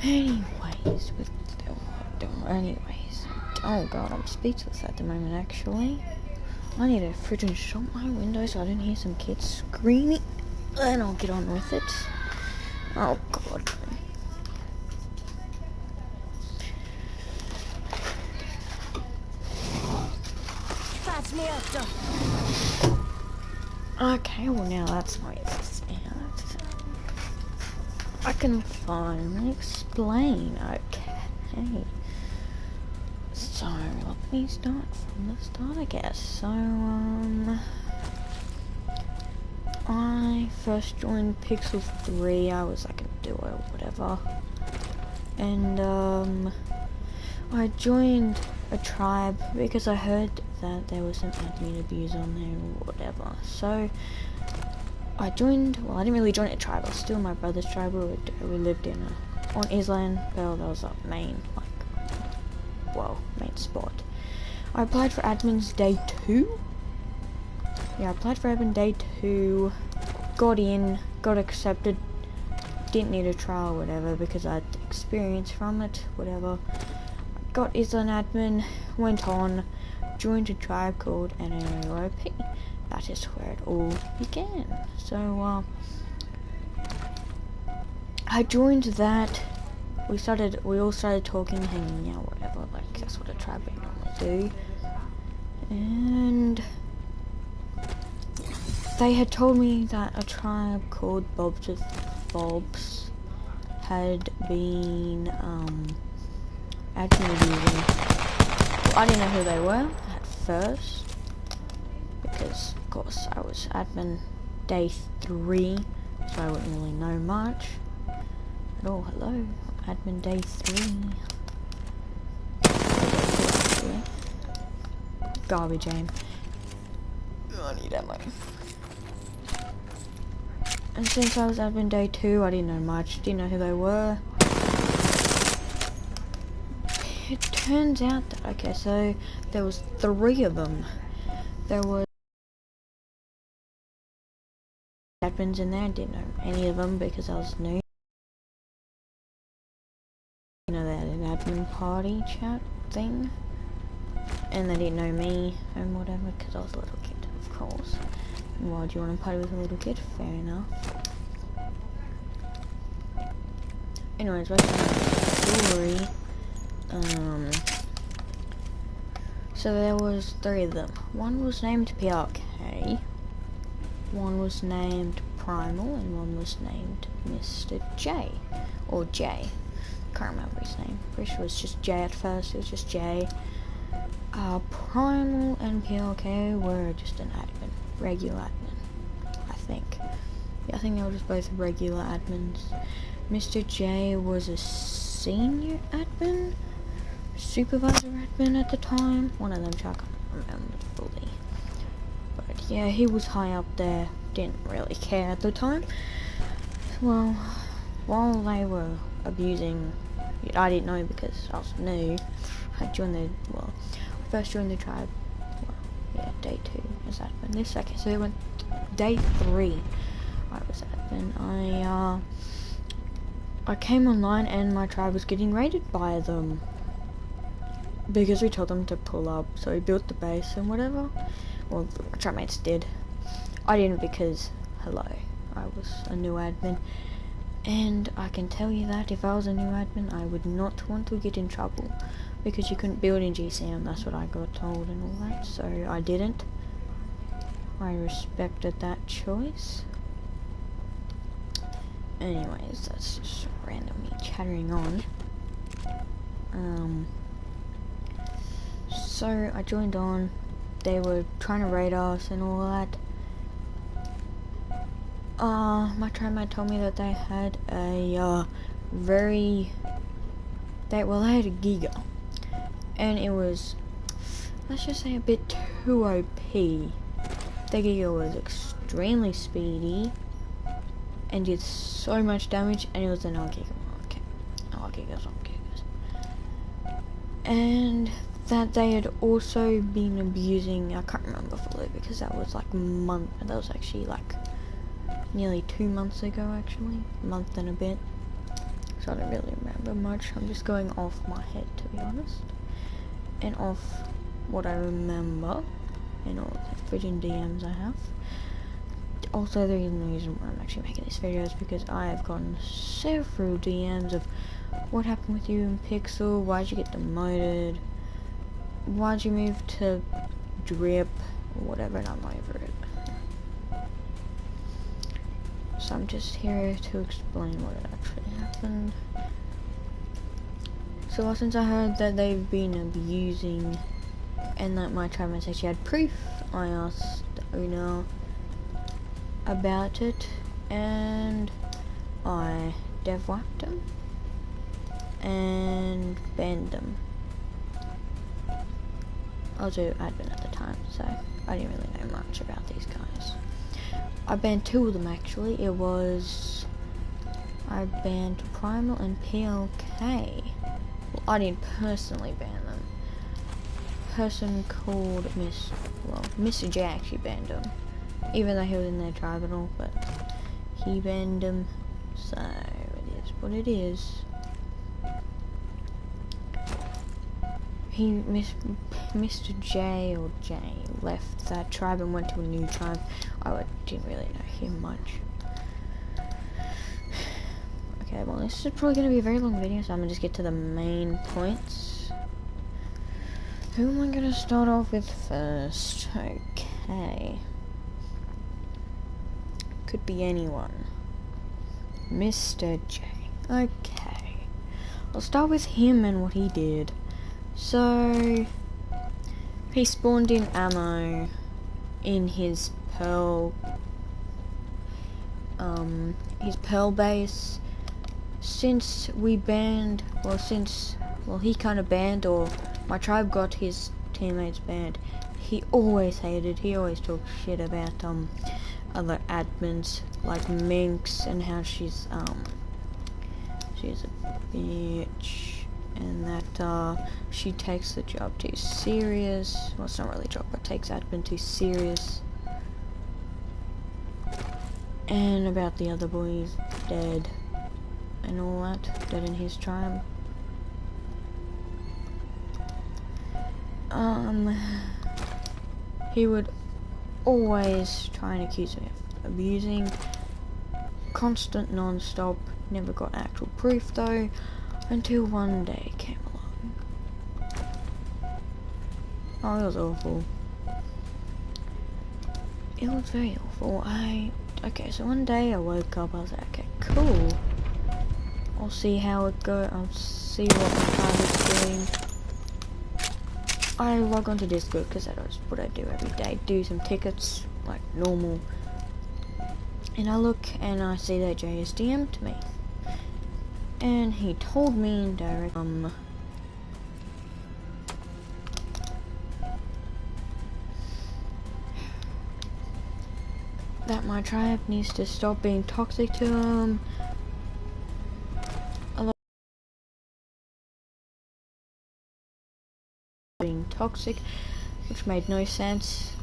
Anyways, oh god, I'm speechless at the moment actually. I need to freaking shut my window so I don't hear some kids screaming, and I'll get on with it. Oh god. Okay, well now that's noise. I can finally explain. Okay. So let me start from the start, I guess. So I first joined Pixel 3. I was like a duo or whatever, and I joined a tribe because I heard that there was some admin abuse on there or whatever. So I joined, well I didn't really join a tribe, I was still in my brother's tribe. We lived in on Island. Well, that was our main, main spot. I applied for admins day 2. Yeah, I applied for admin day 2, got in, got accepted, didn't need a trial or whatever because I had experience from it, whatever. Got Island admin, went on, joined a tribe called NAO OP. That is where it all began. So I joined that. We all started talking, hanging out, whatever. Like that's what a tribe would normally do. And they had told me that a tribe called Bobs with Bobs had been admin abusing. Well, I didn't know who they were at first because, of course, I was admin day 3, so I wouldn't really know much at all. Hello, admin day 3. Garbage aim. I need ammo. And since I was admin day 2, I didn't know much, didn't know who they were. It turns out that, okay, so there was 3 of them. There was admins in there, didn't know any of them because I was new. You know, they had an admin party chat thing, and they didn't know me and whatever because I was a little kid, of course. And why do you want to party with a little kid? Fair enough. Anyways, back to my story. So there was 3 of them. One was named PRK, one was named Primal, and one was named Mr. J, or J. Can't remember his name. Pretty sure it was just J at first. It was just J. Primal and PLK were just an admin, regular admin, I think. Yeah, I think they were just both regular admins. Mr. J was a senior admin, supervisor admin at the time. One of them, I can't remember fully. But yeah, he was high up there. Didn't really care at the time. Well, while they were abusing, I didn't know because I was new. I joined the, first joined the tribe, day 2 as admin. This, okay, so it went day 3, I was admin. I came online and my tribe was getting raided by them because we told them to pull up, so we built the base and whatever. Well, the tribe mates did. I didn't because, hello, I was a new admin. And I can tell you that if I was a new admin, I would not want to get in trouble because you couldn't build in GCM. That's what I got told and all that. So I didn't. I respected that choice. Anyways, that's just randomly chattering on. So I joined on. They were trying to raid us and all that. My tribe mate told me that they had a they had a Giga, and it was, let's just say, a bit too OP. The Giga was extremely speedy and did so much damage, and it was an Ark Giga. Okay, Ark Gigas. And that they had also been abusing, I can't remember fully because that was like that was actually like nearly 2 months ago, actually, a month and a bit, so I don't really remember. remember much. I'm just going off my head, to be honest, and off what I remember and all the freaking DMs I have. Also, the reason why I'm actually making this video is because I have gotten several DMs of what happened with you in Pixel, why'd you get demoted, why'd you move to DOJRP, or whatever, and I'm over it. So I'm just here to explain what actually happened. So since I heard that they've been abusing and that my tribe actually had proof, I asked the owner about it and I dev wiped them and banned them. I was an admin at the time, so I didn't really know much about these guys. I banned 2 of them actually. I banned Primal and PLK. Well, I didn't personally ban them. A person called Mr. J actually banned them. Even though he was in their tribe and all, but he banned them. So it is what it is. Mr. J or J left that tribe and went to a new tribe. I didn't really know him much. Okay, well this is probably going to be a very long video, so I'm going to just get to the main points. Who am I going to start off with first? Okay. Could be anyone. Mr. J. Okay. I'll start with him and what he did. So, he spawned in ammo in his pearl base. Since we banned, he kind of banned, or my tribe got his teammates banned, he always talked shit about other admins like Minx and how she's a bitch. And that she takes the job too serious. Well, it's not really a job, but takes admin too serious. And about the other boys dead and all that, dead in his tribe. He would always try and accuse me of abusing. Constant, non-stop. Never got actual proof though. Until one day came along. Oh, it was awful. It was very awful. Okay, so one day I woke up, I was like, okay, cool. I'll see how it goes, I'll see what my tribe is doing. I log onto Discord, because that's what I do every day. Do some tickets, like normal. And I look, and I see that Jay has DM'd me. And he told me in direct, that my tribe needs to stop being toxic to him. Being toxic, which made no sense,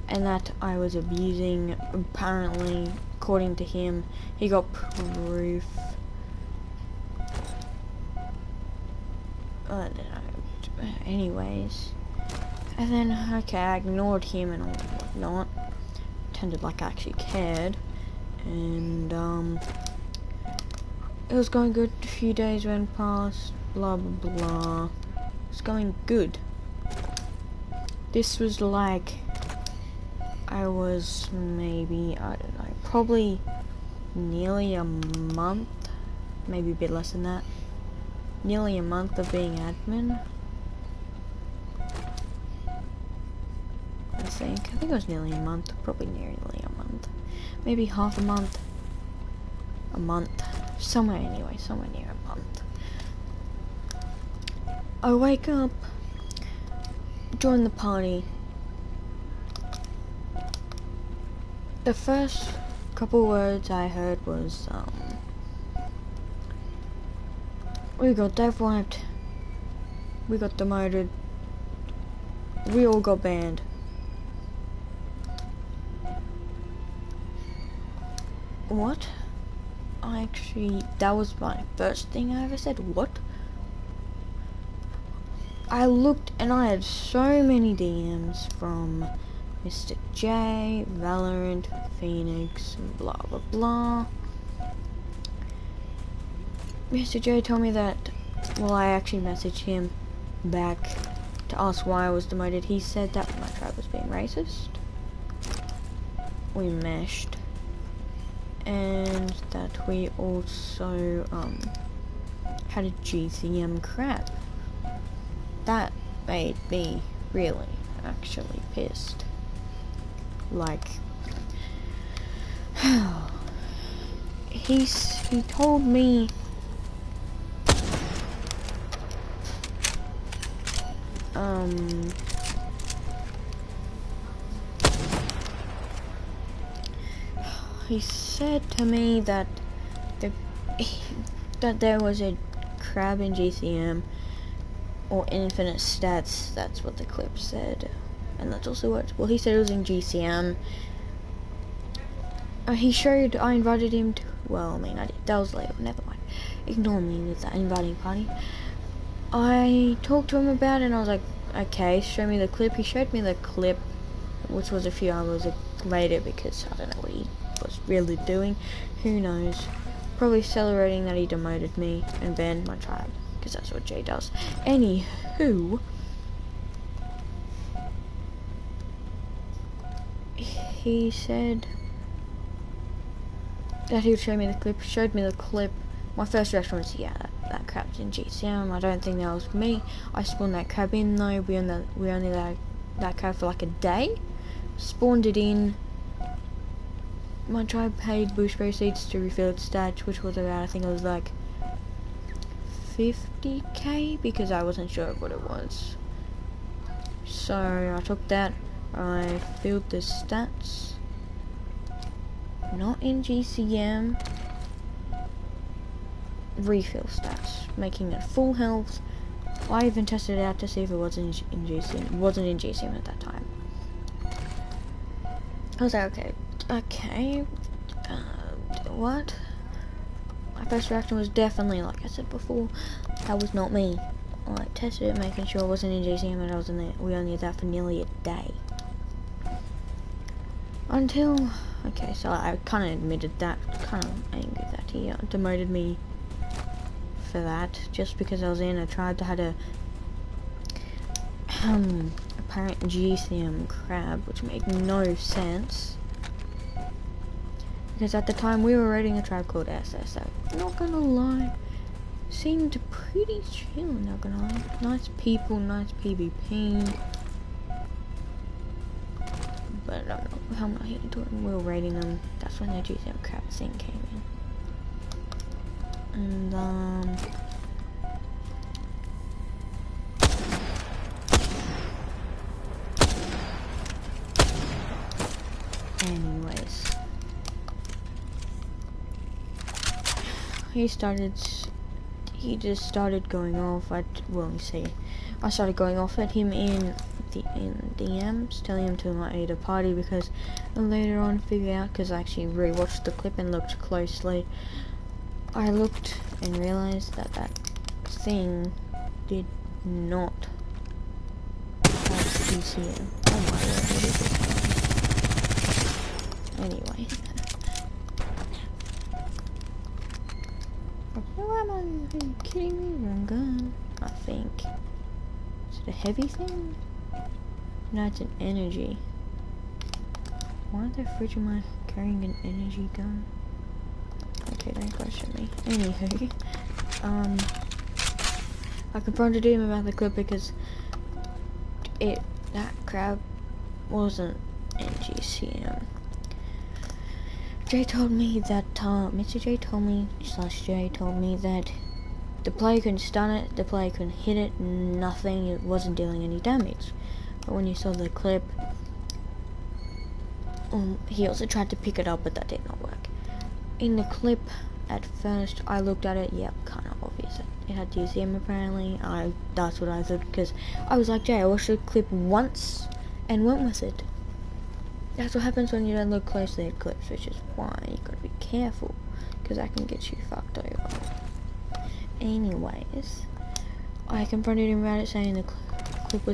and that I was abusing. Apparently, according to him, he got proof. I don't know. Anyways, and then okay, I ignored him and all whatnot. Pretended like I actually cared, and it was going good. A few days went past. Blah blah blah. It was going good. This was like, I was maybe, I don't know, probably nearly a month, maybe a bit less than that. Nearly a month of being admin. I think it was nearly a month, probably nearly a month. Maybe half a month. A month. Somewhere anyway, somewhere near a month. I wake up, join the party. The first couple words I heard was, we got dev wiped, we got demoted, we all got banned. What? that was my first thing I ever said. What? I looked and I had so many DMs from Mr. J, Valorant, Phoenix, blah blah blah. Mr. J told me that, well, I actually messaged him back to ask why I was demoted. He said that my tribe was being racist. We meshed. And that we also had a GCM crap. That made me really actually pissed. Like, he told me he said to me that there was a crab in GCM, or infinite stats. That's what the clip said, and that's also what, well, he said it was in GCM. I invited him to, well, I mean, I did, that was later, never mind, ignore me with that inviting party. I talked to him about it and I was like, okay, show me the clip. He showed me the clip, which was a few hours later, because I don't know what he was really doing. Who knows? Probably celebrating that he demoted me and banned my tribe, because that's what Jay does. Anywho, he said that he would show me the clip. He showed me the clip. My first reaction was, yeah, that crab's in GCM. I don't think that was me. I spawned that crab in though. We only that crab for like a day. Spawned it in. My tribe paid boost proceeds to refill its stats, which was about, I think it was like 50k, because I wasn't sure what it was. So I took that. I filled the stats. Not in GCM. Refill stats, making it full health. I even tested it out to see if it wasn't in GCM. It wasn't in GCM at that time. I was like, okay, what? My first reaction was definitely, like I said before, that was not me. I tested it, making sure it wasn't in GCM, and I was in there. We only did that for nearly a day. Until, okay, so I kind of admitted that, kind of angry that he demoted me for that, just because I was in a tribe that had a apparent GCM crab, which made no sense, because at the time we were raiding a tribe called SSO. Not gonna lie, seemed pretty chill, not gonna lie. Nice people, nice PvP, but I'm not here to do it. We were raiding them. That's when the GCM crab thing came in. And anyways, he just started going off at, well, you see, I started going off at him in DMs, telling him to invite me to party, because I later on figured out, because I actually rewatched the clip and looked closely, I looked and realized that that thing did not have GCM. Oh my god, what is this? Anyway. Are you kidding me? Wrong gun. I think. Is it a heavy thing? No, it's an energy. Why the fridge am I carrying an energy gun? Okay, don't question me. Anywho, I confronted him about the clip because that crab wasn't in GCM. Jay told me that, Mr. J told me, /J told me that the player couldn't stun it, the player couldn't hit it, nothing, it wasn't dealing any damage. But when you saw the clip, he also tried to pick it up, but that did not work. In the clip, at first, I looked at it, yep, kinda obvious. It had GCM apparently. That's what I thought, because I was like, Jay, I watched the clip once and went with it. That's what happens when you don't look closely at clips, which is why you gotta be careful. because I can get you fucked over. Anyways, I confronted him about it, saying the clip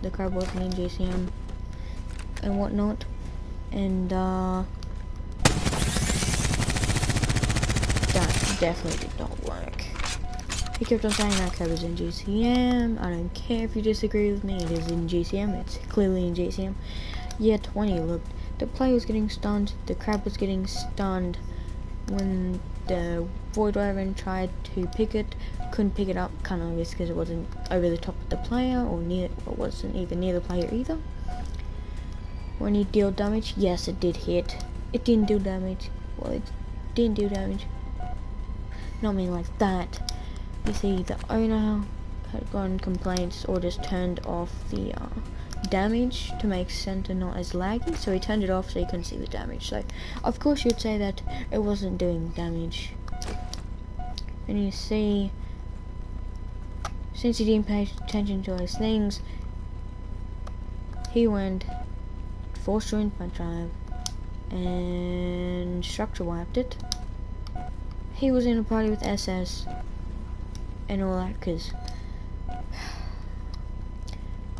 the crab wasn't in GCM and whatnot, and that definitely did not work. He kept on saying that crab is in GCM. I don't care if you disagree with me, it is in GCM, it's clearly in GCM. Yet when he looked, the player was getting stunned, the crab was getting stunned. When the void driver tried to pick it, couldn't pick it up, kind of obvious because it wasn't over the top of the player, or wasn't even near the player either. When he dealt damage, yes, it did hit. It didn't do damage. Well, it didn't do damage. Not mean like that. You see, the owner had gotten complaints or just turned off the damage to make center not as laggy, so he turned it off so you couldn't see the damage. So of course you'd say that it wasn't doing damage. And you see, since he didn't pay attention to those things, he went force joined my drive and structure wiped it. He was in a party with SS and all that, because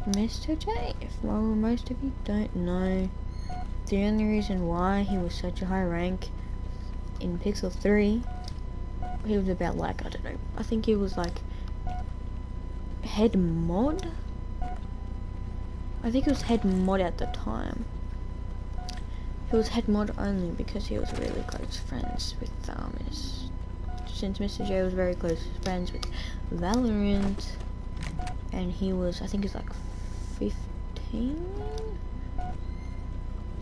Mr. J, if most of you don't know, the only reason why he was such a high rank in Pixel 3, he was about like, I don't know, I think he was like head mod? I think he was head mod at the time. He was head mod only because he was really close friends with since Mr. J was very close friends with Valorant, and he was, I think he's like 15,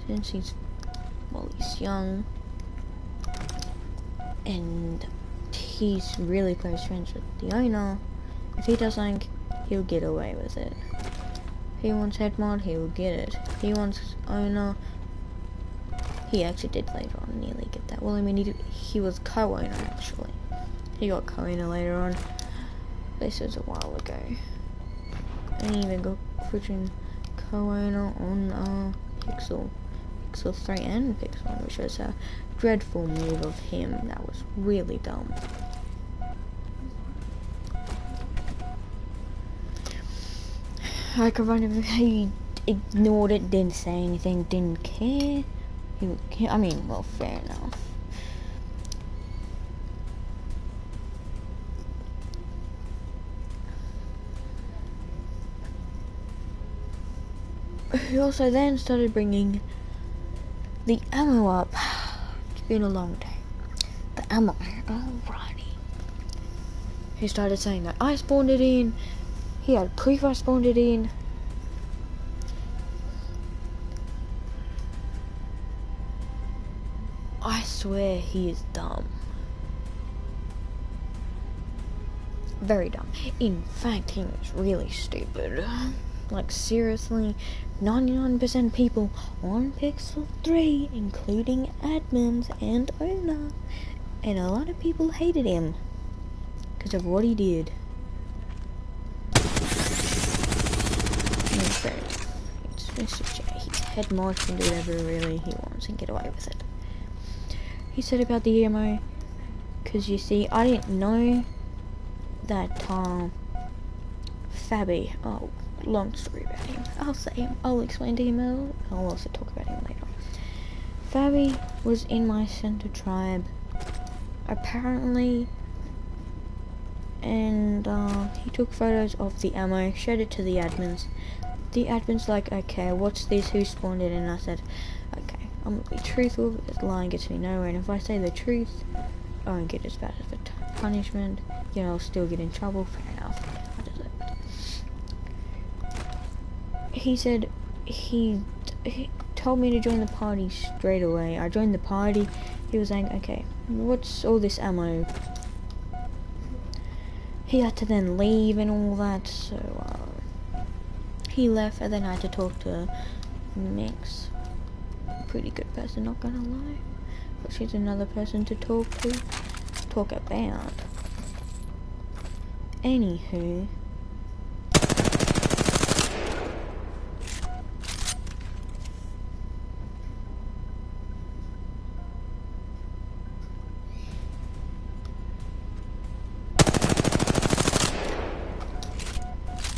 since he's young, and he's really close friends with the owner. If he does something, he'll get away with it. He wants head mod, he will get it. He wants owner. He actually did later on nearly get that. Well, I mean, he was co-owner actually. He got co-owner later on. This was a while ago. And he even got freaking co-owner on Pixel 3 and Pixel 1, which was a dreadful move of him. That was really dumb. I confronted him, he ignored it, didn't say anything, didn't care. I mean, well, fair enough. He also then started bringing the ammo up. It's been a long day. The ammo, alrighty. He started saying that I spawned it in. He had proof I spawned it in. I swear he is dumb. Very dumb. In fact, he was really stupid. Like, seriously, 99% people on Pixel 3, including admins and owner, and a lot of people hated him because of what he did. It's Mr. J. He's head mod, can do whatever really he wants and get away with it. He said about the EMO, because you see, I didn't know that Fabi, oh, long story about him. I'll explain to him. I'll also talk about him later. Fabi was in my center tribe, apparently, and he took photos of the ammo, showed it to the admins. The admin's like, okay, what's this? Who spawned it? And I said, okay, I'm gonna be truthful because lying gets me nowhere. And if I say the truth, I won't get as bad as a punishment. You know, I'll still get in trouble. Fair enough. I deserve it. He said he told me to join the party straight away. I joined the party. He was saying, okay, what's all this ammo? He had to then leave and all that, so he left, and then I had to talk to Mix. Pretty good person, not gonna lie. But she's another person to talk about. Anywho,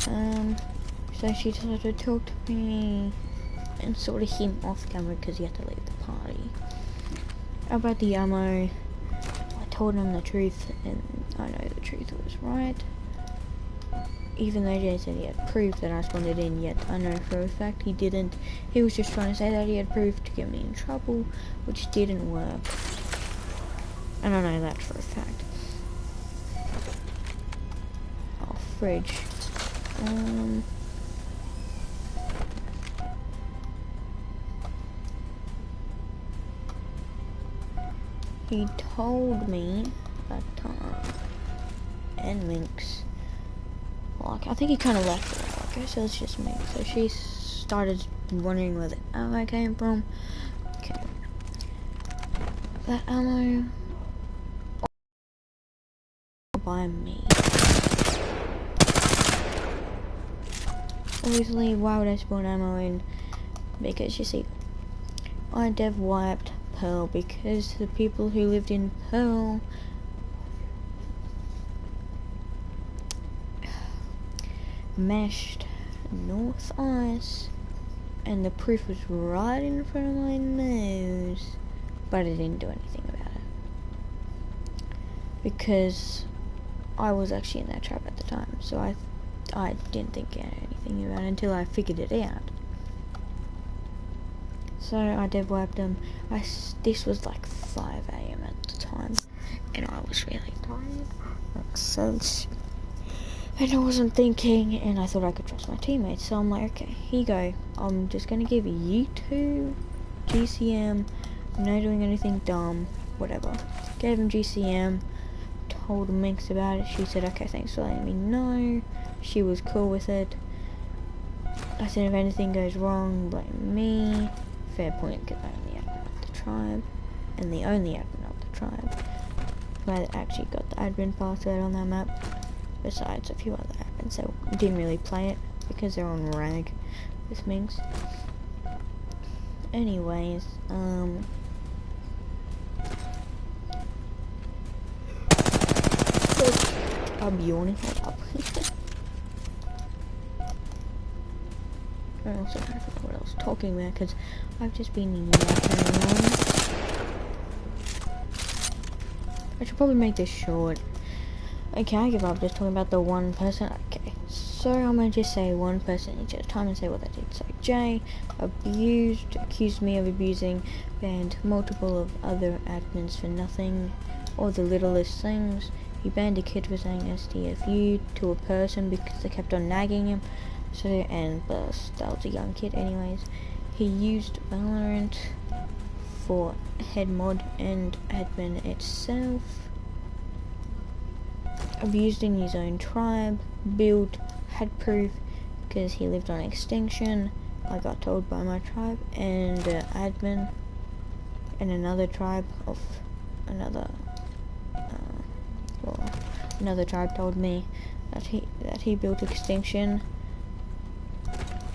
So she decided to talk to me and sort of him off camera because he had to leave the party. About the ammo, I told him the truth, and I know the truth was right. Even though Jay said he had proof that I spawned it in, yet I know for a fact he didn't. He was just trying to say that he had proof to get me in trouble, which didn't work. And I know that for a fact. Oh, fridge. He told me that and Minx, like, I think he kind of left it out. Okay, so it's just Minx. So she started wondering where the ammo came from. Okay, that ammo by me. Obviously, why would I spawn ammo in? Because you see, I dev wiped Pearl because the people who lived in Pearl meshed North Ice, and the proof was right in front of my nose, but I didn't do anything about it because I was actually in that trap at the time, so I didn't think anything about it until I figured it out. So I dev wiped them. This was like 5 AM at the time, and I was really tired. Makes sense. And I wasn't thinking, and I thought I could trust my teammates. So I'm like, okay, here you go. I'm just gonna give you 2 GCM. No doing anything dumb. Whatever. Gave him GCM. Told Minx about it. She said, okay, thanks for letting me know. She was cool with it. I said, if anything goes wrong, blame me. Fair point, because I'm the admin of the tribe, and the only admin of the tribe. I actually got the admin password on that map, besides a few other admins, so didn't really play it, because they're on rag with Minx. Anyways, I'm yawning, hold up. I also kind of forgot what I was talking about because I've just been yapping around. I should probably make this short. Okay, I give up just talking about the one person. Okay, so I'm gonna just say one person each at a time and say what they did. So Jay accused me of abusing, banned multiple of other admins for nothing or the littlest things. He banned a kid for saying STFU to a person because they kept on nagging him. So, and that was a young kid anyways. He used Valorant for head mod and admin itself. Abused in his own tribe. Build had proof because he lived on extinction. I got told by my tribe and admin and another tribe of another another tribe told me that he built extinction.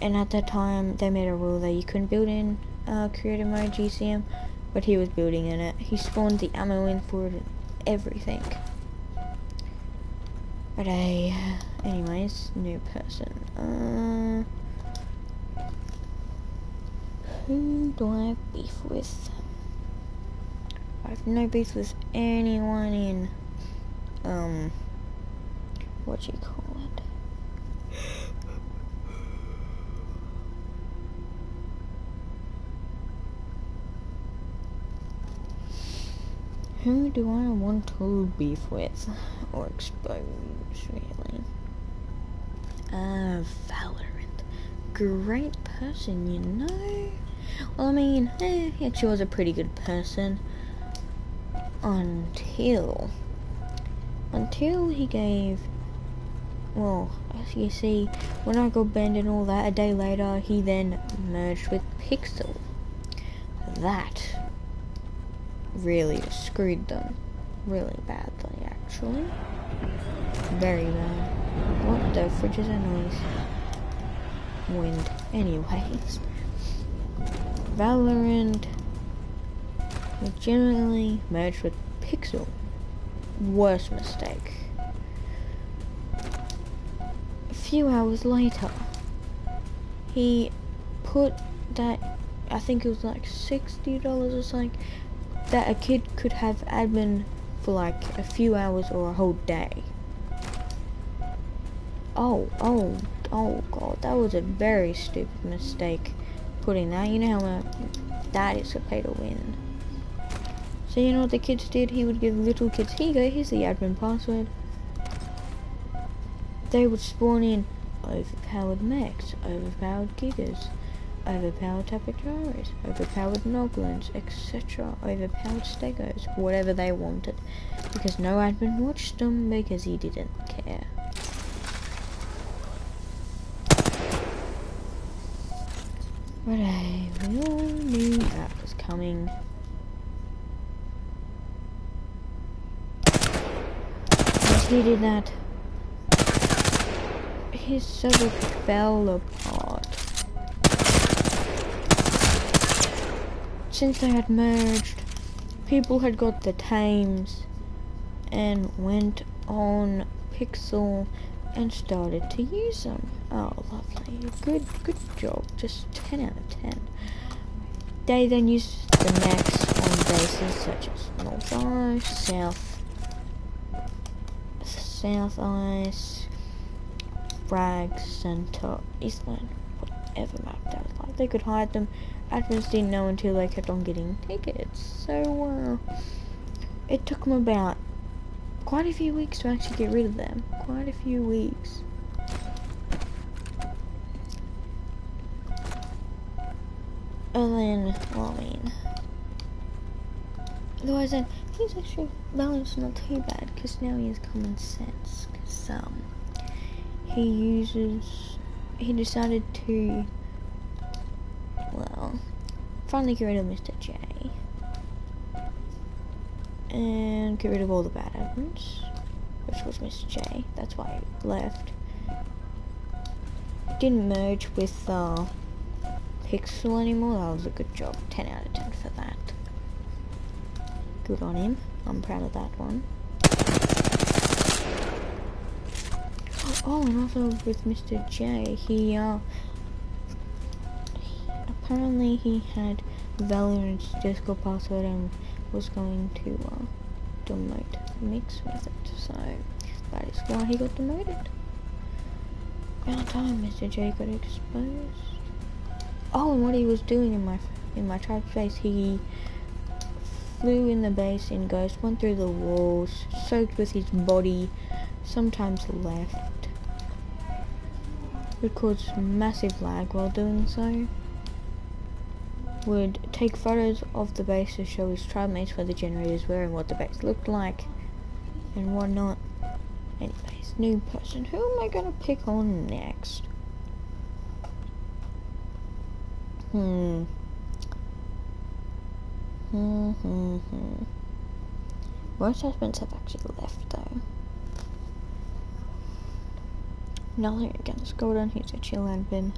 And at that time, they made a rule that you couldn't build in creative mode GCM, but he was building in it. He spawned the ammo in for it and everything. But anyways, new person. Who do I have beef with? I have no beef with anyone in, what you call it? Who do I want to beef with or expose, really? Valorant. Great person, you know? Well, I mean, he actually was a pretty good person until he gave, well, as you see, when I got banned and all that, a day later, he then merged with Pixel. That really screwed them really badly, actually. Very bad. What the fridge is a noise? Wind. Anyways, Valorant legitimately merged with Pixel. Worst mistake. few hours later, he put that, I think it was like $60 or something, that a kid could have admin for like a few hours or a whole day. Oh god, that was a very stupid mistake putting that. You know how that is a pay to win. So you know what the kids did? He would give little kids, here you go, here's the admin password. They would spawn in overpowered mechs, overpowered gigas, overpowered tapagaris, overpowered noglins, etc. Overpowered stegos, whatever they wanted. Because no admin watched them because he didn't care. But hey, we all knew that was coming. Once he did that, his server fell apart. Since they had merged, people had got the tames and went on Pixel and started to use them. Oh, lovely. Good job. Just 10 out of 10. They then used the mechs on bases such as North Ice, South Ice, Frag, Center, Eastland, whatever map that was like. They could hide them. Admins didn't know until they kept on getting tickets. So, it took them about quite a few weeks to actually get rid of them. Quite a few weeks. And then, well, I mean, otherwise then, he's actually balanced not too bad, because now he has common sense, because, he decided to, well, finally get rid of Mr. J, and get rid of all the bad admins, which was Mr. J, that's why he left. Didn't merge with, Pixel anymore. That was a good job. 10 out of 10 for that. Good on him. I'm proud of that one. Oh, and also with Mr. J, he apparently he had Valorant's Discord password and was going to demote Mix with it. So that is why he got demoted. About time Mr. J got exposed. Oh, and what he was doing in my tribe base, he flew in the base in Ghost, went through the walls, soaked with his body, sometimes left. Would cause massive lag while doing so. Would take photos of the base to show his tribe mates where the generators were and what the base looked like, and whatnot. Anyways, new person. Who am I gonna pick on next? Most husbands have actually left though. Nothing against Gordon, he's a chill admin.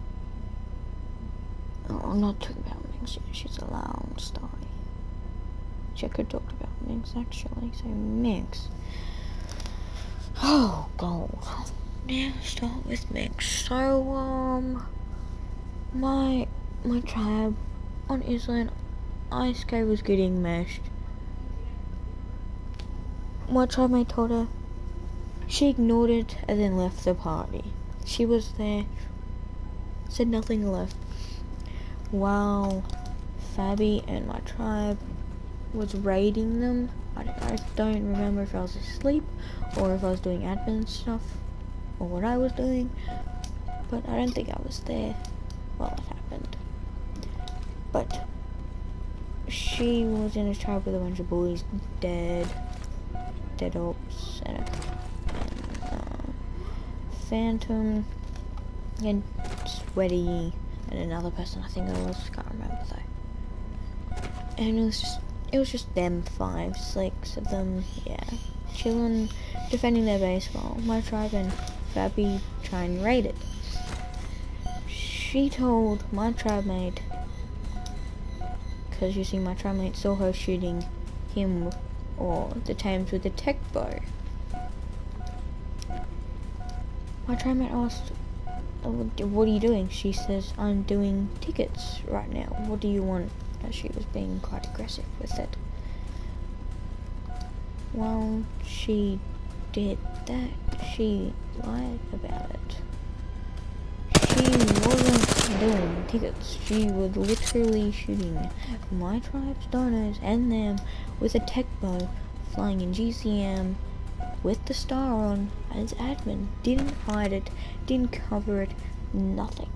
Oh, I'm not talking about Minx, she's a long story. Which I could talk about Minx actually, so Minx. Oh god. Now start with Minx. So my tribe on Island Ice Cave was getting meshed. My tribe mate told her, she ignored it and then left the party. She was there, said nothing, left. While Fabi and my tribe was raiding them, I don't remember if I was asleep or if I was doing admin stuff or what I was doing, but I don't think I was there while it happened. But she was in a tribe with a bunch of bullies, dead ops, and Phantom, and Sweaty, and another person I think I was, can't remember though. And it was just them 5, 6 of them, yeah, chilling, defending their base while my tribe and Fabi try and raid it. She told my tribe mate, because you see my tribe mate saw her shooting him or the tames with the tech bow. My tribe mate asked, what are you doing? She says, I'm doing tickets right now. What do you want? She was being quite aggressive with it. Well, she did that. She lied about it. She wasn't doing tickets. She was literally shooting my tribe's donors and them with a tech bow, flying in GCM with the star on as admin. Didn't hide it, didn't cover it, nothing.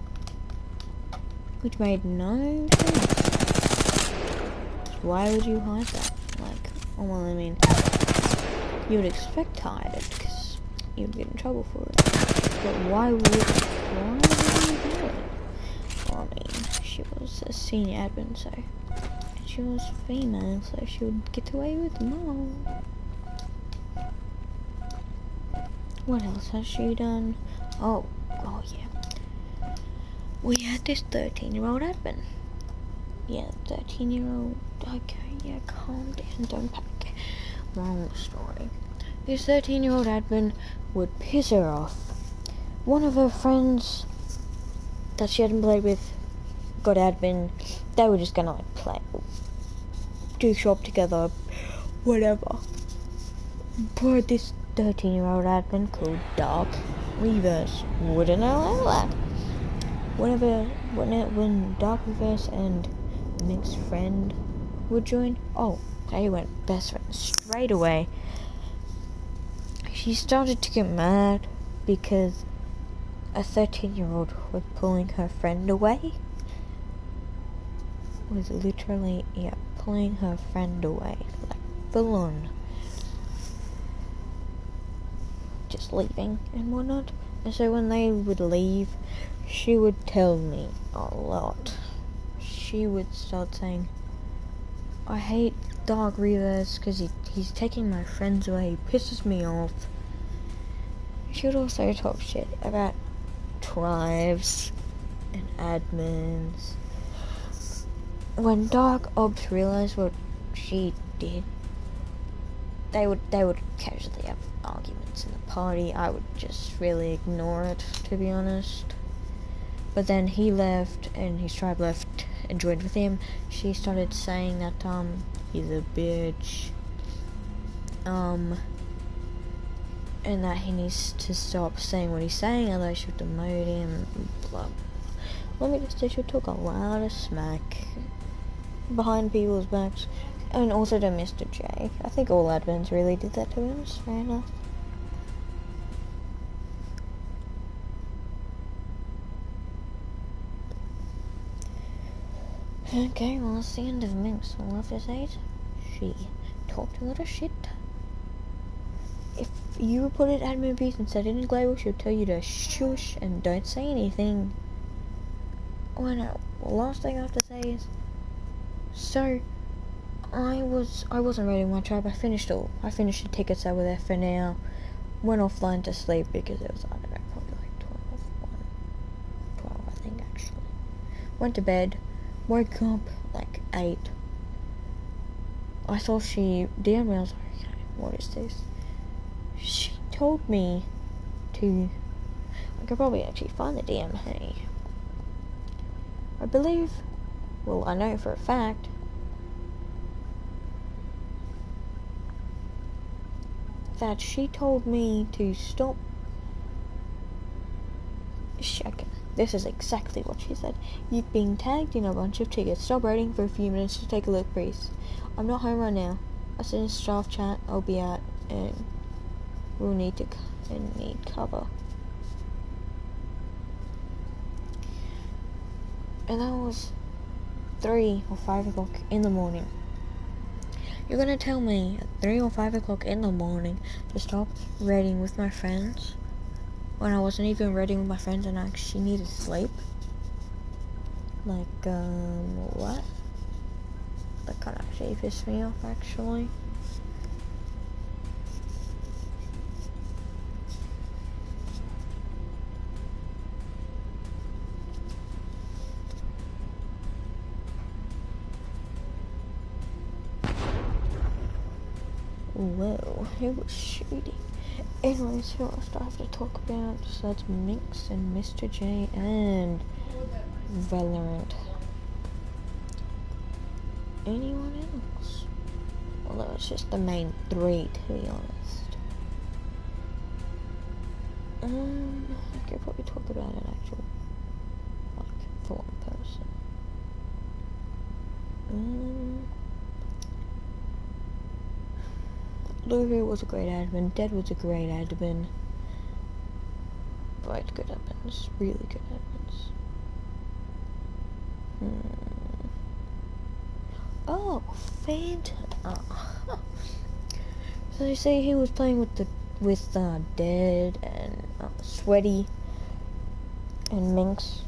Which made no sense. Why would you hide that? Like, oh, well, I mean, you would expect to hide it because you'd get in trouble for it. But why would you do it? Well, I mean, she was a senior admin, so, and she was female, so she would get away with more. What else has she done? Oh yeah. We had this 13-year-old admin. Yeah, 13-year-old. Okay, yeah, calm down, don't panic. Wrong story. This 13-year-old admin would piss her off. One of her friends that she hadn't played with got admin. They were just gonna like play, do shop together, whatever. But this 13-year-old admin called Dark Reverse wouldn't allow that. When Dark Reverse and Nick's friend would join, oh, they went best friends straight away. She started to get mad because a 13-year-old was pulling her friend away. Was literally, yeah, pulling her friend away, like full on. Just leaving and whatnot. And so when they would leave, she would tell me a lot. She would start saying, I hate Dark Reverse because he's taking my friends away, he pisses me off. She would also talk shit about tribes and admins. When Dark Ops realized what she did, they would casually have arguments in the party. I would just really ignore it, to be honest. But then he left, and his tribe left and joined with him. She started saying that he's a bitch, and that he needs to stop saying what he's saying, otherwise she'll demote him. Blah blah. Let me just say, she'll talk a lot of smack behind people's backs. And also to Mr. J. I think all admins really did that, to be honest. Fair enough. Okay, well, that's the end of Minx. All of this age. She talked a lot of shit. If you reported admin abuse and said anything global, she'll tell you to shush and don't say anything. Oh, no. The last thing I have to say is, so I wasn't ready with my tribe. I finished the tickets that were there for now. Went offline to sleep because it was, I don't know, probably like 12 I think, actually. Went to bed, woke up like 8. I saw she DM'd me. I was like, okay, what is this? She told me to, I could probably actually find the DM, hey. I believe, well, I know for a fact, that she told me to stop. Okay, this is exactly what she said. You've been tagged in a bunch of tickets. Stop waiting for a few minutes to take a look, please. I'm not home right now. I sent a staff chat. I'll be out, and we'll need cover. And that was 3 or 5 o'clock in the morning. You're gonna tell me at 3 or 5 o'clock in the morning to stop raiding with my friends when I wasn't even raiding with my friends and I actually needed sleep? Like, what? That kind of actually pissed me off, actually. Whoa, who was shooting? Anyways, who else do I have to talk about? So that's Minx and Mr. J and Valorant. Anyone else? Although it's just the main three, to be honest. I could probably talk about an actual, like, for one person. Lulu was a great admin, Dead was a great admin. Both good admins, really good admins. Oh, Phantom. Oh. So you see, he was playing with Dead and Sweaty and Minx.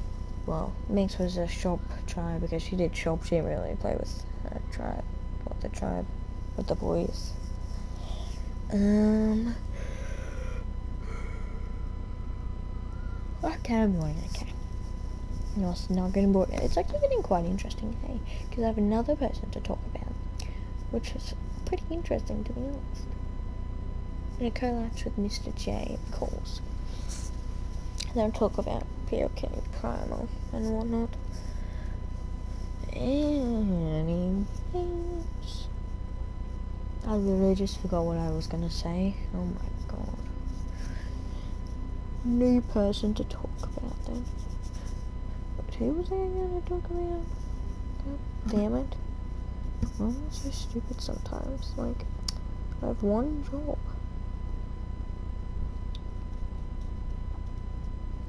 Well, Minx was a shop tribe because she did shop. She didn't really play with tribe, with the boys. Okay, I'm going okay. No, it's not getting bored. It's actually getting quite interesting today because I have another person to talk about, which is pretty interesting to be honest. And it collabs with Mr. J, of course. And then talk about POK Primal and whatnot. Anyways, I literally just forgot what I was gonna say. Oh my god. New person to talk about then. But who was I gonna talk about? God damn it. I'm so stupid sometimes. Like, I have one job.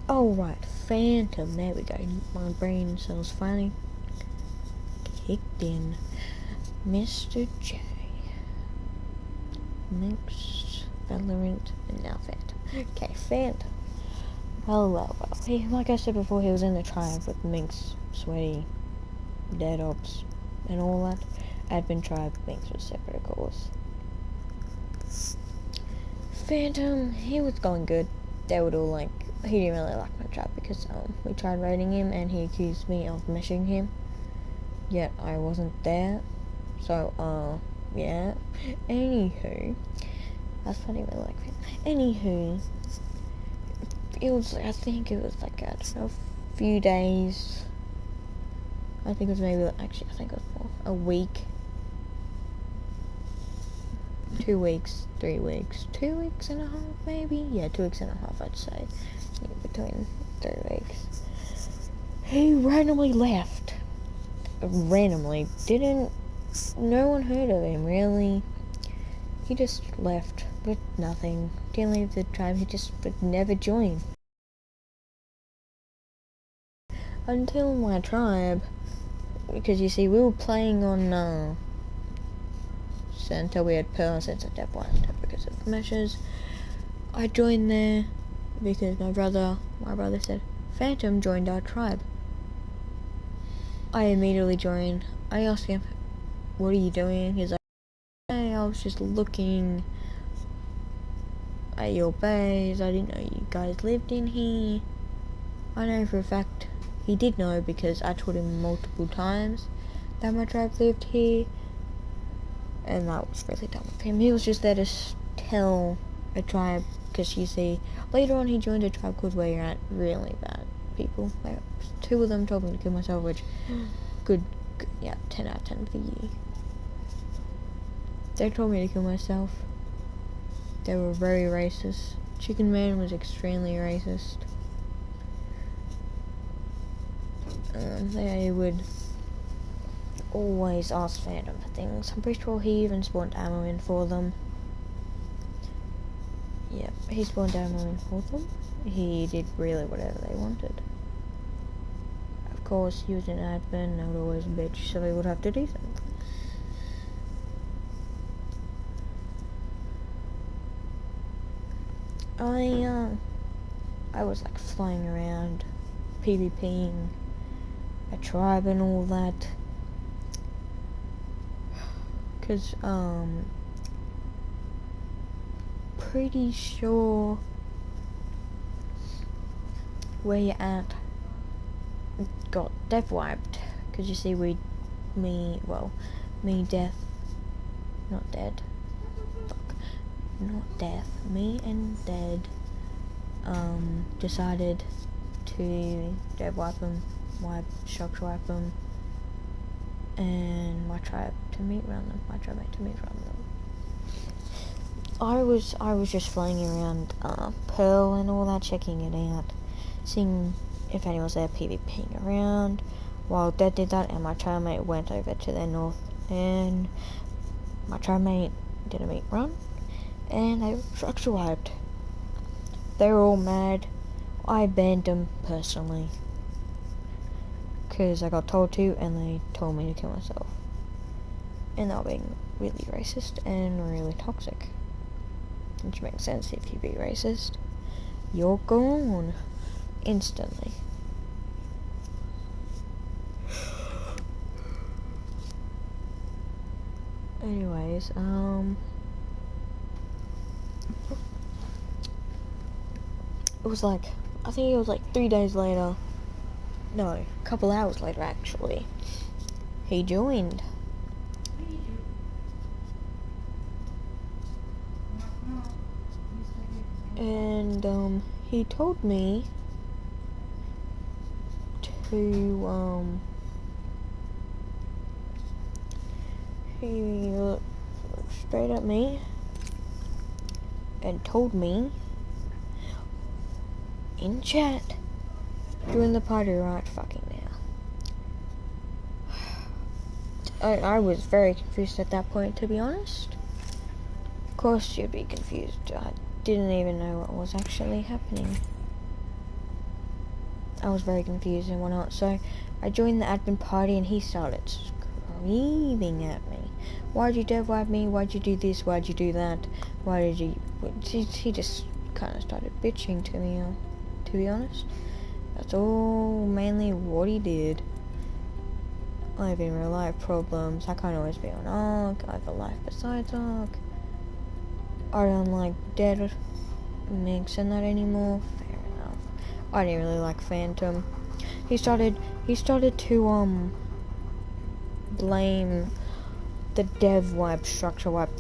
Oh right, Phantom, there we go. My brain cells finally kicked in. Mr. J. Minx, Valorant, and now Phantom. Okay, Phantom. Well. He, like I said before, he was in the tribe with Minx, Sweaty, Dead Ops, and all that. Admin tribe, Minx was separate, of course. Phantom, he was going good. They would all like, he didn't really like my tribe because we tried raiding him and he accused me of meshing him. Yet I wasn't there. So, yeah. Anywho, that's funny, really like him. Anywho, it was, I think it was like, I don't know, a few days. I think it was maybe, actually, I think it was more, a week. 2 weeks, 3 weeks, 2 weeks and a half maybe? Yeah, 2 weeks and a half I'd say. Yeah, between 3 weeks. He randomly left. Randomly. No one heard of him really. He just left with nothing. Didn't leave the tribe, he just would never join. Until my tribe, because you see we were playing on Center, we had Pearl Center, Depth 1 because of meshes. I joined there because my brother said, Phantom joined our tribe. I immediately joined. I asked him, what are you doing? He's like, hey, I was just looking at your base. I didn't know you guys lived in here. I know for a fact he did know because I told him multiple times that my tribe lived here. And that was really dumb of him. He was just there to tell a tribe, because you see, later on he joined a tribe called Where You're At. Really bad people. Like, 2 of them told me to kill myself, which, good, yeah, 10 out of 10 for you. They told me to kill myself. They were very racist. Chicken Man was extremely racist. They would always ask Phantom for things. I'm pretty sure he even spawned ammo in for them. Yep, he spawned ammo in for them. He did really whatever they wanted. Of course, he was an admin, they would always bitch, so he would have to do something. I was like flying around, PvPing a tribe and all that. Cause, pretty sure Where You're At got death wiped. Cause you see, me, Death, not Dead. Fuck. me and Dad, decided to dev wipe them, structure wipe them, and my tribe to meet around them, I was just flying around Pearl and all that, checking it out, seeing if anyone was there PvPing around, while Dad did that, and my tribe mate went over to the north, and my tribe mate did a meat run, and they structure wiped. They were all mad. I banned them personally, because I got told to, and they told me to kill myself. And they were being really racist and really toxic. Which makes sense, if you be racist, you're gone instantly. Anyways, it was like, I think it was like 3 days later, no, a couple hours later actually, he joined. And he told me to he looked straight at me and told me in chat, join the party right fucking now. I was very confused at that point, to be honest. Of course you'd be confused. I didn't even know what was actually happening. I was very confused and whatnot, so I joined the admin party and he started screaming at me. Why'd you dev wipe me? Why'd you do this? Why'd you do that? Why did you... He just kind of started bitching to me, to be honest. That's all mainly what he did. I have in real life problems. I can't always be on Ark. I have a life besides Ark. I don't like Dead Mix and that anymore. Fair enough. I didn't really like Phantom. He started to blame the dev wipe, structure wipe,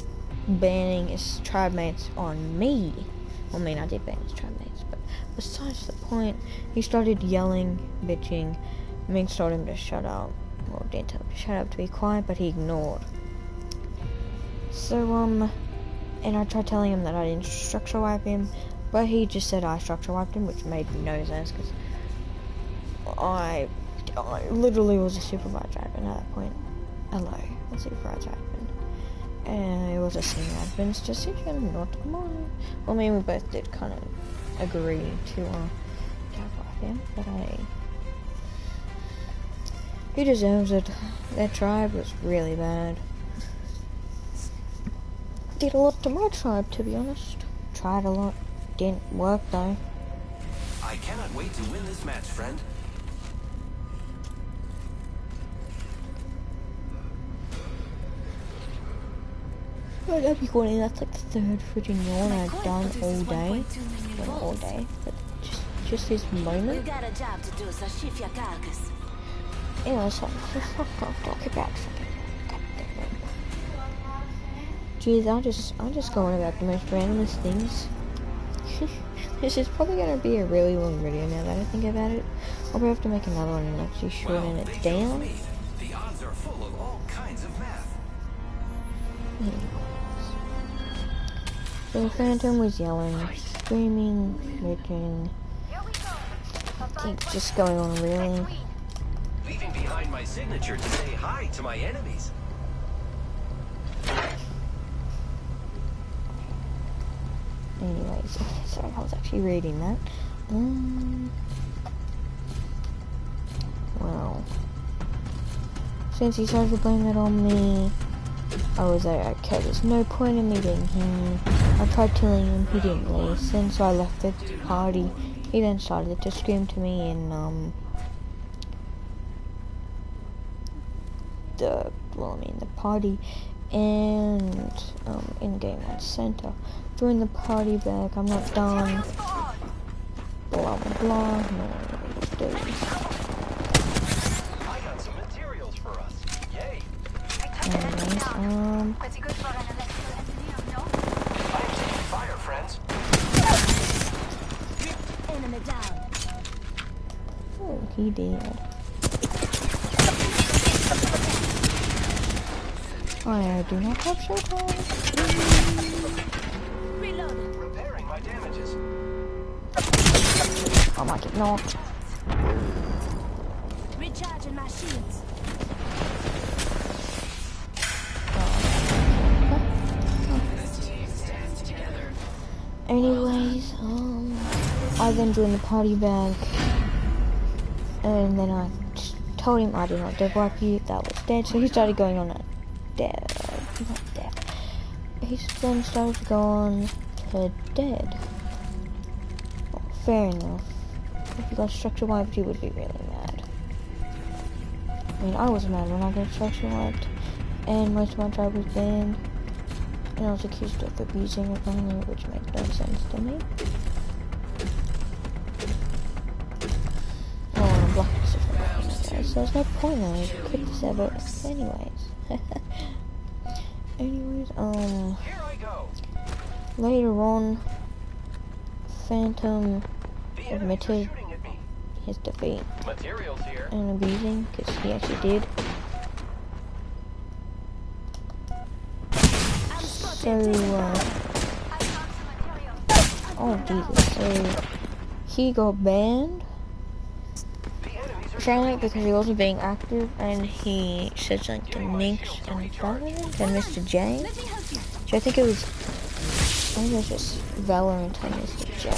banning his tribe mates on me. I mean, I did ban his tribe mates, but besides the point, he started yelling, bitching. Mix told him to shut up. Well, didn't tell him to shut up, to be quiet, but he ignored. So, and I tried telling him that I didn't structure wipe him, but he just said I structure wiped him, which made no sense, because I literally was a supervisor admin at that point. Hello, a supervisor admin. And it was a senior admin's decision, not mine. Well, I mean, we both did kind of agree to wipe him, but he deserves it. Their tribe was really bad. Did a lot to my tribe, to be honest. Tried a lot. Didn't work though. I cannot wait to win this match, friend. I'd be recording, that's like the third freaking yawn I've done all day. Well, all day, but just this moment. You got a job to do, so shift your carcass. Anyway, so talk about fucking. Jeez, I'm just going about the most randomest things. This is probably gonna be a really long video now that I think about it. I'll probably have to make another one and actually shorten it down. The odds are full of all kinds of math. So Phantom was yelling, screaming, bitching. I think just going on really. Leaving behind my signature to say hi to my enemies. Anyways, sorry, I was actually reading that. Well, since he started to blame it on me, I was like, okay, there's no point in me being here. I tried telling him, he didn't listen, so I left the party. He then started to scream to me in the party, and in game on center. Join the party back, I'm not done. Blah blah blah. No, I got some materials for us. Yay! anyways, Pretty good for an electrical engineer, no? I take Enemy down. Oh, he did. I do not have shotguns. Reloading. Repairing my damages. I might get knocked. Recharging my shields. Anyways, I then joined the party back, and then I just told him I did not DOJRP you, that was dead, so he started going on a he then started to go on to dead. Well, fair enough. If you got structure wiped, you would be really mad. I mean, I was mad when I got structure wiped, and most of my tribe was banned. And I was accused of abusing it only, which makes no sense to me. Oh, and I'm blacklisted from that, so there's no point in it. Quit the server. Anyways, Here I go. later on, Phantom The enemies are admitted shooting at me. his defeat Materials here. and abusing, because he actually did. So, oh Jesus, so he got banned, The enemies are apparently because he wasn't being active, and he said something to Ninx and Valorant and Mr. J. So I think it was just Valorant and Mr. J.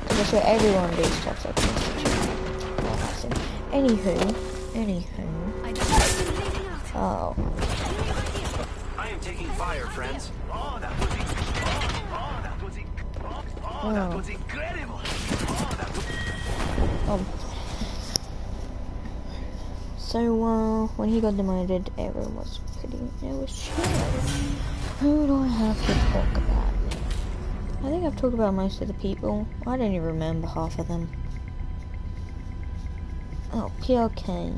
Because I saw everyone do stuff like Mr. J. Well, that's it. Anywho, oh. I am taking fire, friends. Oh, that was incredible. So, when he got demoted, everyone was chill. Who do I have to talk about? I think I've talked about most of the people. I don't even remember half of them. Oh, PLK.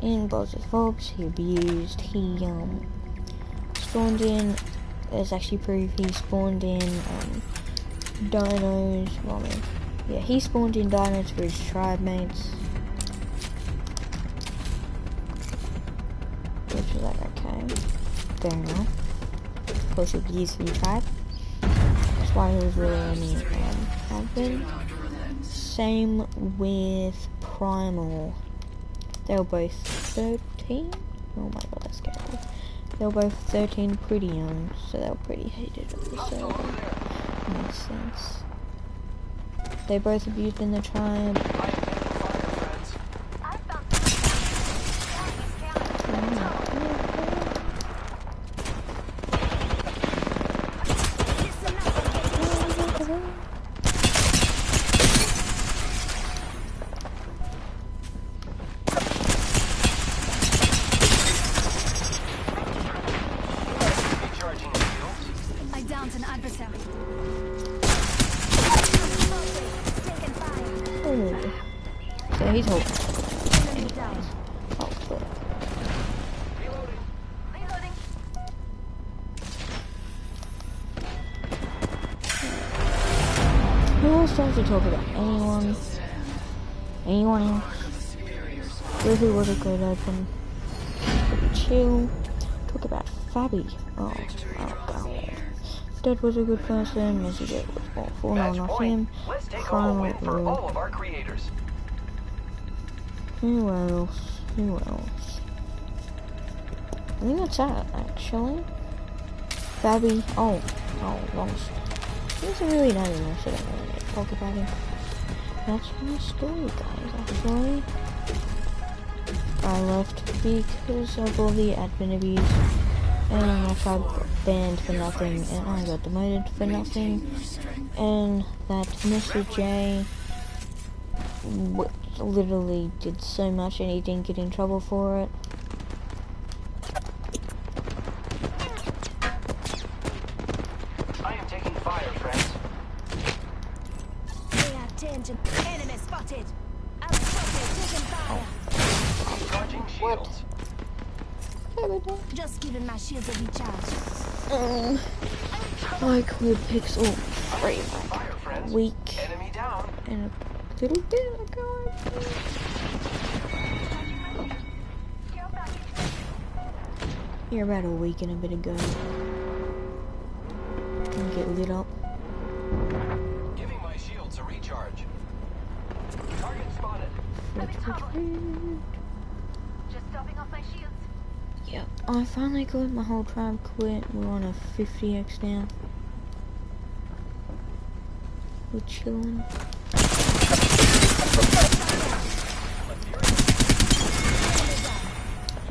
In Bosses Vobs, he abused, he, spawned in, there's actually proof he spawned in, dinos, well, I mean, yeah, he spawned in dinos for his tribe mates. Which is like, okay, fair enough. Of course, he abused for your tribe. That's why he was really only, admin. Same with Primal. They were both 13? Oh my god, that's scary. They were both 13, pretty young, so they were pretty hated on the server. Makes sense. They both abused in the tribe. So he's hoping. Anyways. Oh, flip. Who else tries to talk about anyone? Anyone else? Who was a good open? Pretty chill. Talk about Fabi. Oh god. Dad was a good person. Missy J was awful. No, not him. Primal, for all of our creators. Who else? I think that's that, actually. Fabi. Oh, lost. He's a really nice one, so I don't really need to talk about him. That's my story, guys, actually. I left because of all the admin abuse, and my tribe got banned for nothing, and I got demoted for nothing, and that Mr. J literally did so much and he didn't get in trouble for it. I am taking fire, friends. Pay attention. Enemy spotted. I'm spotted. Taking fire. Charging shields. Just giving my shields a recharge. I could pixel right back. Fire, friends. friend. week Enemy down. and a little bit ago. You're about a week and a bit ago. And get lit up. Giving my shields a recharge. Target spotted. Just stopping off my shields. Yeah, I finally got my whole tribe quit. We're on a 50x now. We're chilling.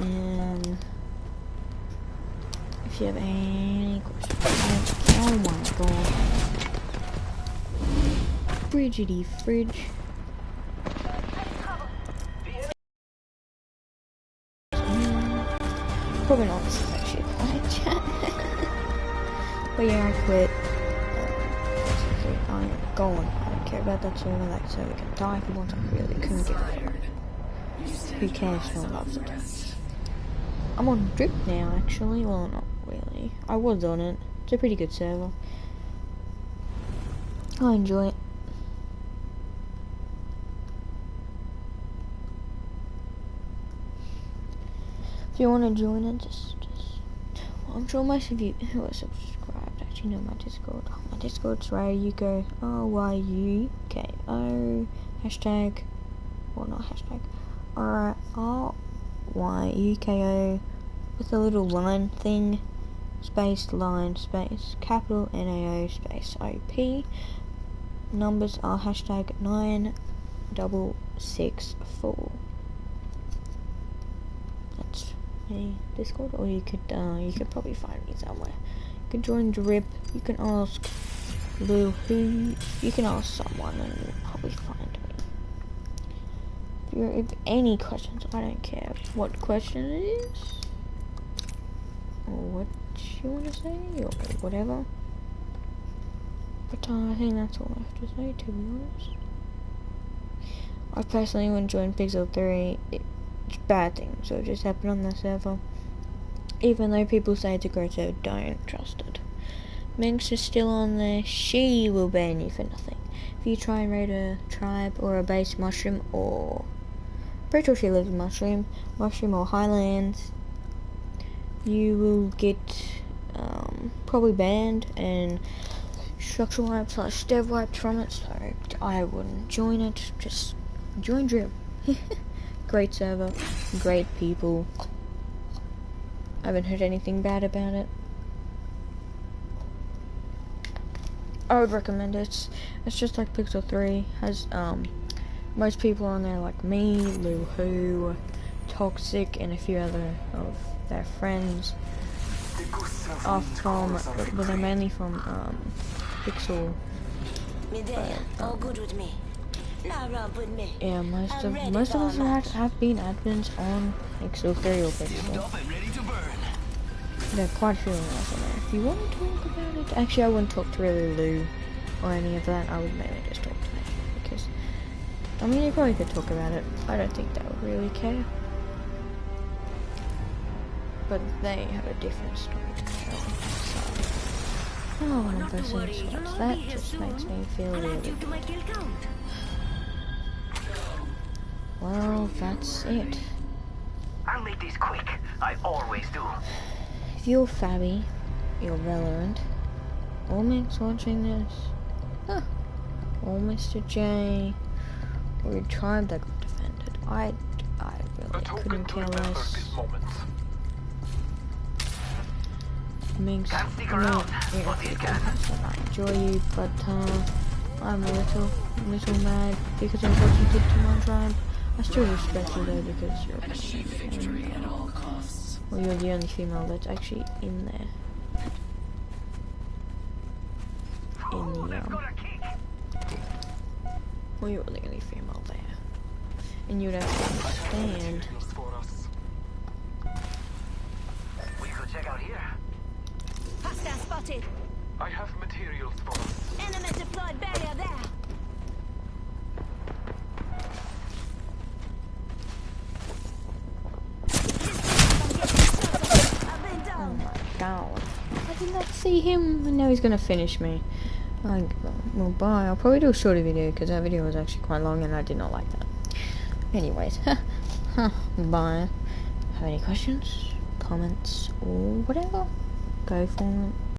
And if you have any questions, oh my god. Frigidity fridge. Probably not this is actually a quiet chat. But yeah, I quit. I am going. I don't care about that server. That server can die if he wants. I really couldn't give a fuck. Who cares? No one loves it. I'm on Drip now, actually. Well, not really. I was on it. It's a pretty good server. I enjoy it. If you want to join it, just I'm sure most of you who are subscribed actually know my Discord. My Discord's Ryuko, RYUKO, hashtag, well not hashtag, RYUKO, with a little line thing, space, line, space, capital NAO, space OP. Numbers are hashtag 9664. That's me Discord, or you could probably find me somewhere. You can join Drip. You can ask Lou who. You can ask someone and probably find me. If any questions, I don't care what question it is or what you want to say or whatever. But I think that's all I have to say, to be honest. I personally wouldn't join Pixel 3. It's a bad thing, so it just happened on the server. Even though people say it's a great server, don't trust it. Minx is still on there. She will ban you for nothing. If you try and raid a tribe or a base mushroom, or pretty sure she lives in mushroom or highlands, you will get probably banned and structure wipe / dev wiped from it. So I wouldn't join it. Just join Drip. Great server, great people. I haven't heard anything bad about it. I would recommend it. It's just like Pixel 3 has most people on there like me, Lou Who, Toxic, and a few other of their friends are from, well, they're mainly from Pixel. All good with me. Yeah, most of us have been admins on Pixel 3 or Pixel. There are quite a few of us on there. If you want to talk about it, actually I wouldn't talk to really Lou or any of that. I would mainly just talk to me, because I mean you probably could talk about it. I don't think they would really care, but they have a different story to tell. So, one person stops that just makes me feel really good. Well, that's it. I'll make this quick. I always do. If you're Fabi, you're Valorant, or Mick's watching this, or Mr. J, or your tribe that got defended, I really couldn't care less. Mick's, I enjoy you, but I'm a little mad because I'm watching to my tribe. I still respect you though, because you're a well, you're the only female that's actually in there. Well, you're the only female there. And you'd have to understand. We could check out here. Hostile spotted. I have materials for us. Enemy deployed barrier there. Oh my god. I did not see him. I know he's gonna finish me. Well, bye. I'll probably do a shorter video because that video was actually quite long and I did not like that. Anyways, bye. Have any questions, comments, or whatever? Go for it.